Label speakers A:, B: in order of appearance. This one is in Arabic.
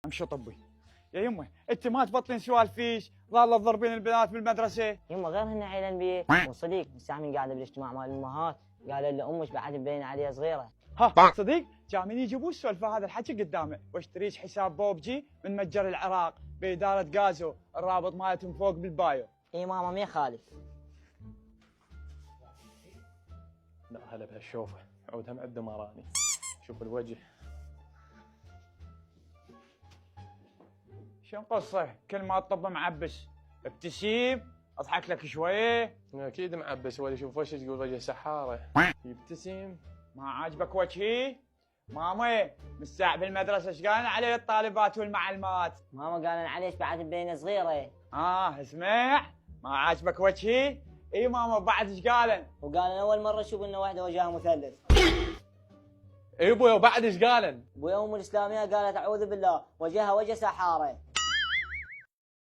A: امشي طبي. يا يمه انت ما تبطلين سوالفيش، ظاله تضربين البنات بالمدرسه.
B: يما غير هن عيلان بيه وصديق من قاعده بالاجتماع مال الامهات قال له امك بعد مبين عليها صغيره.
A: ها صديق جامين يجيبوا السالفه هذا الحكي قدامه واشتريش حساب بوبجي من متجر العراق باداره غازو، الرابط مالتهم فوق بالبايو.
B: اي ماما ما يخالف.
C: لا هلا بهالشوفه عودها معده مراني. شوف الوجه.
A: شو قصه؟ كل ما الطب معبس ابتسم اضحك لك شويه.
C: اكيد معبس ولا شوف وجهه تقول وجه سحاره. يبتسم.
A: ما عاجبك وجهي؟ ماما من الساعة بالمدرسة ايش قالن علي الطالبات والمعلمات؟
B: ماما قال عليش بعد مبينه صغيره.
A: اسمع، ما عاجبك وجهي؟ اي ماما بعد ايش قالن؟
B: وقال انا اول مره اشوف انه واحده وجهها مثلث.
C: اي ابوي وبعد ايش قالن؟
B: ابويا ام الاسلاميه قالت اعوذ بالله وجهها وجه سحاره.